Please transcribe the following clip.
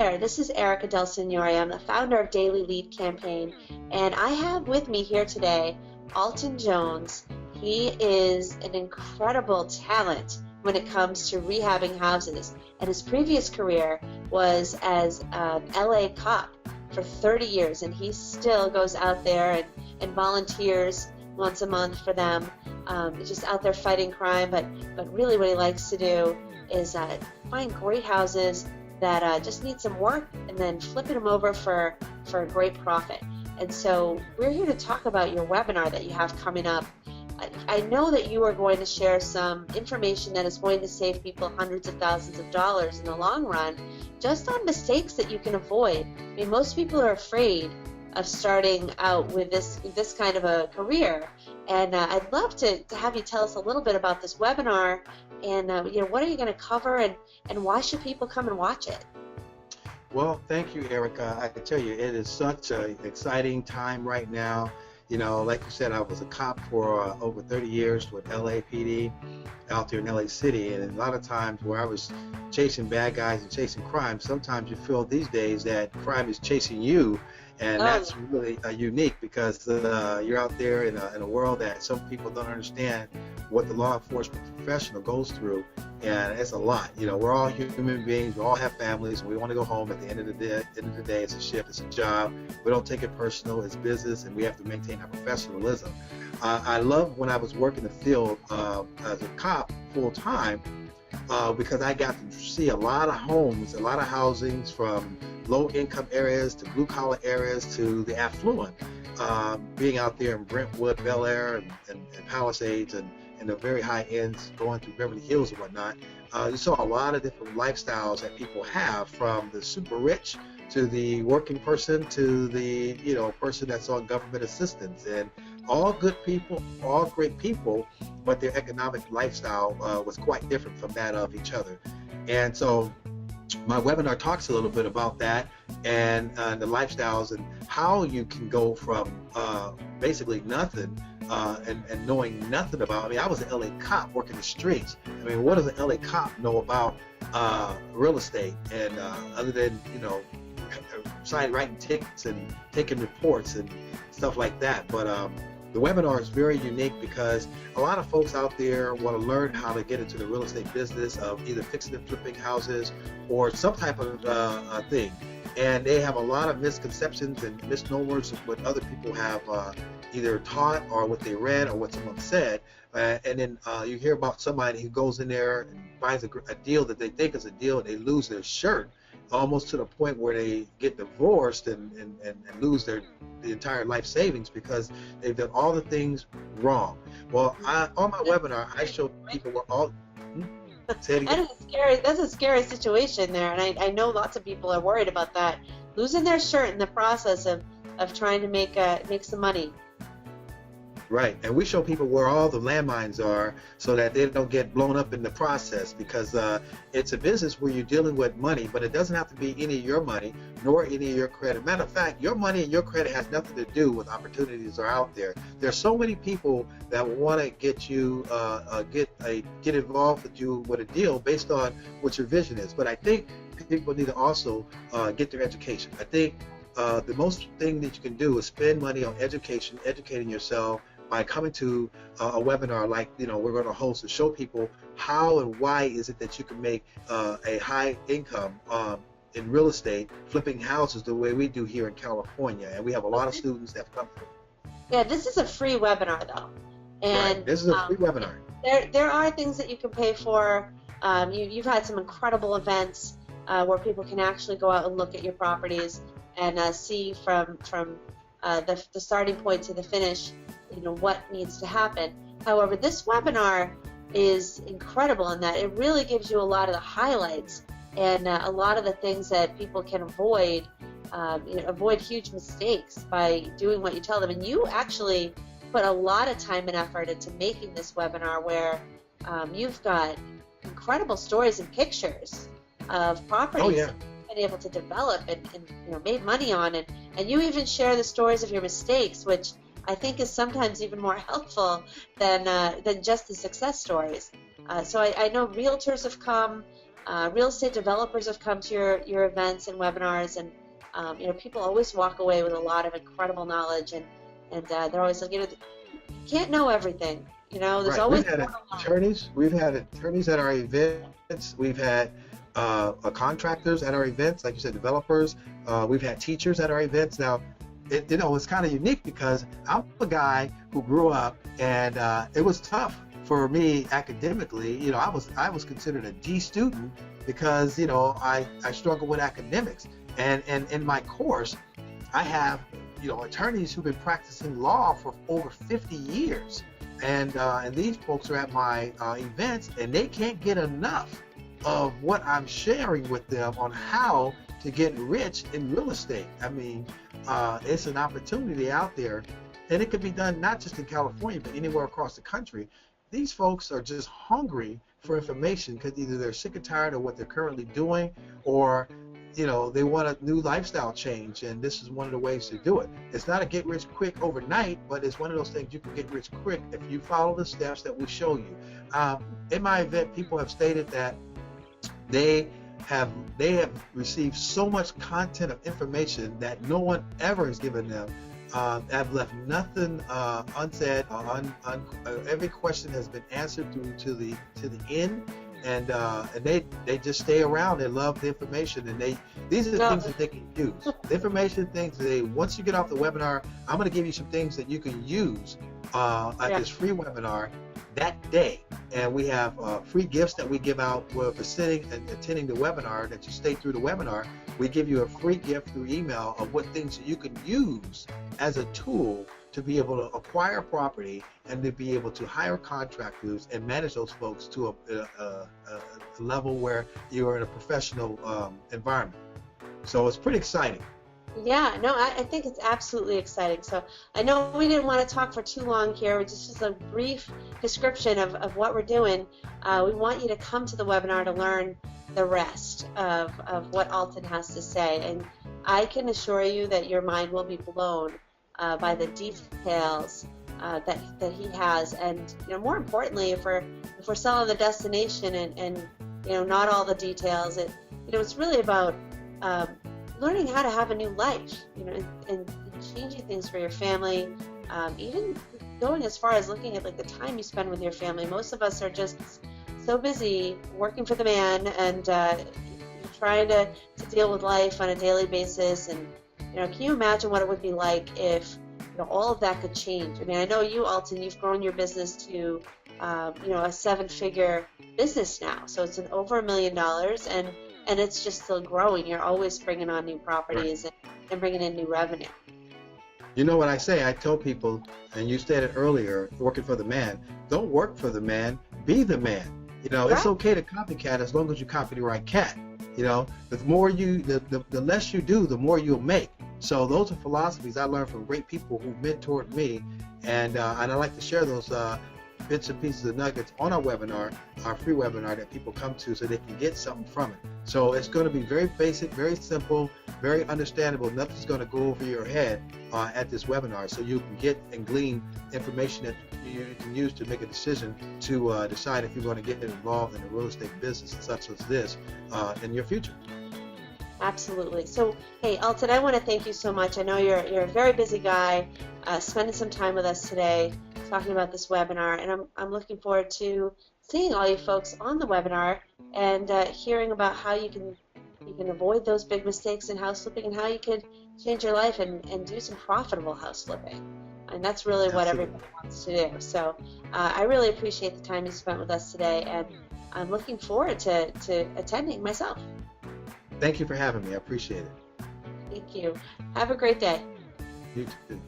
there, this is Erica Del Signore. I'm the founder of Daily Lead Campaign, and I have with me here today Alton Jones. He is an incredible talent when it comes to rehabbing houses, and his previous career was as an LA cop for 30 years, and he still goes out there and volunteers once a month for them. He's just out there fighting crime, but really what he likes to do is find great houses that just need some work and then flipping them over for a great profit. And so we're here to talk about your webinar that you have coming up. I know that you are going to share some information that is going to save people hundreds of thousands of dollars in the long run, just on mistakes that you can avoid. I mean, most people are afraid of starting out with this kind of a career, and I'd love to have you tell us a little bit about this webinar, and what are you going to cover, and why should people come and watch it? Well, thank you, Erica. I can tell you, it is such an exciting time right now. You know, like you said, I was a cop for over 30 years with LAPD out there in LA City, and a lot of times where I was chasing bad guys and chasing crime, sometimes you feel these days that crime is chasing you, and that's really unique because you're out there in a world that some people don't understand what the law enforcement professional goes through, and it's a lot. You know, we're all human beings, we all have families, and we want to go home at the end of the day. It's a shift, it's a job. We don't take it personal, it's business, and we have to maintain our professionalism. I love when I was working the field as a cop full time because I got to see a lot of homes, a lot of housings from low income areas to blue collar areas to the affluent. Being out there in Brentwood, Bel Air, and Palisades, and the very high ends going through Beverly Hills and whatnot, you saw a lot of different lifestyles that people have, from the super rich to the working person to the person that's on government assistance, and all good people, all great people, but their economic lifestyle was quite different from that of each other. And so my webinar talks a little bit about that and the lifestyles and how you can go from basically nothing and knowing nothing about. I mean, I was an LA cop working the streets. I mean, what does an LA cop know about real estate, and other than writing tickets and taking reports and stuff like that? But the webinar is very unique because a lot of folks out there want to learn how to get into the real estate business of either fixing and flipping houses or some type of thing. And they have a lot of misconceptions and misnomers of what other people have either taught or what they read or what someone said. And then you hear about somebody who goes in there and buys a deal that they think is a deal, and they lose their shirt, almost to the point where they get divorced and lose the entire life savings because they've done all the things wrong. Well, on my webinar, I show people what all. Say it again. That's a scary situation there, and I know lots of people are worried about that, losing their shirt in the process of trying to make some money. Right, and we show people where all the landmines are so that they don't get blown up in the process, because it's a business where you're dealing with money, but it doesn't have to be any of your money nor any of your credit. Matter of fact, your money and your credit has nothing to do with opportunities that are out there. There's so many people that want to get you get involved with you with a deal based on what your vision is. But I think people need to also get their education. I think the most thing that you can do is spend money on education, educating yourself, by coming to a webinar like we're going to host to show people how and why is it that you can make a high income in real estate flipping houses the way we do here in California. And we have a lot of students that come through. Yeah, this is a free webinar though. And right. This is a free webinar. There are things that you can pay for. You've had some incredible events where people can actually go out and look at your properties and see from the starting point to the finish, what needs to happen. However, this webinar is incredible in that it really gives you a lot of the highlights and a lot of the things that people can avoid, avoid huge mistakes by doing what you tell them. And you actually put a lot of time and effort into making this webinar, where you've got incredible stories and pictures of properties that you've been able to develop and made money on, and you even share the stories of your mistakes, which I think is sometimes even more helpful than just the success stories. So I know realtors have come Real estate developers have come to your events and webinars, and people always walk away with a lot of incredible knowledge, and they're always like, you can't know everything. There's Right. always We've had attorneys. We've had attorneys at our events. We've had contractors at our events, like you said, developers. We've had teachers at our events. Now, it's kind of unique because I'm a guy who grew up, and it was tough for me academically. I was considered a D student because I struggled with academics, and in my course, I have attorneys who've been practicing law for over 50 years, and these folks are at my events, and they can't get enough of what I'm sharing with them on how to get rich in real estate. I mean, it's an opportunity out there, and it could be done not just in California, but anywhere across the country. These folks are just hungry for information because either they're sick and tired of what they're currently doing, or they want a new lifestyle change, and this is one of the ways to do it. It's not a get rich quick overnight, but it's one of those things you can get rich quick if you follow the steps that we show you. In my event, people have stated that they have received so much content of information that no one ever has given them. I've left nothing unsaid. Every question has been answered through to the end, and they just stay around. They love the information, and these are the things that they can use. The information things once you get off the webinar, I'm going to give you some things that you can use at this free webinar that day. And we have free gifts that we give out for sitting and attending the webinar. That you stay through the webinar, we give you a free gift through email of what things you can use as a tool to be able to acquire property and to be able to hire contractors and manage those folks to a level where you are in a professional environment. So it's pretty exciting. Yeah, no, I think it's absolutely exciting. So I know we didn't want to talk for too long here. It's just a brief description of what we're doing. We want you to come to the webinar to learn the rest of what Alton has to say. And I can assure you that your mind will be blown by the details that he has. And more importantly, if we're selling the destination and not all the details, it's really about learning how to have a new life, and changing things for your family, even going as far as looking at the time you spend with your family. Most of us are just so busy working for the man and trying to deal with life on a daily basis. And can you imagine what it would be like if all of that could change? I mean, I know you, Alton, you've grown your business to a 7-figure business now, so it's over $1 million, and it's just still growing. You're always bringing on new properties and bringing in new revenue. You know what I say? I tell people, and you said it earlier, working for the man. Don't work for the man, be the man. It's okay to copycat as long as you copy the right cat. The less you do, the more you'll make. So those are philosophies I learned from great people who mentored me, and I like to share those bits and pieces of nuggets on our webinar, our free webinar that people come to so they can get something from it. So it's going to be very basic, very simple, very understandable. Nothing's going to go over your head at this webinar, so you can get and glean information that you can use to make a decision to decide if you're going to get involved in a real estate business such as this in your future. Absolutely. So, hey, Alton, I want to thank you so much. I know you're a very busy guy, spending some time with us today, talking about this webinar, and I'm looking forward to seeing all you folks on the webinar and hearing about how you can avoid those big mistakes in house flipping and how you could change your life and do some profitable house flipping. And that's really what everybody wants to do. So I really appreciate the time you spent with us today, and I'm looking forward to attending myself. Thank you for having me. I appreciate it. Thank you. Have a great day. You too.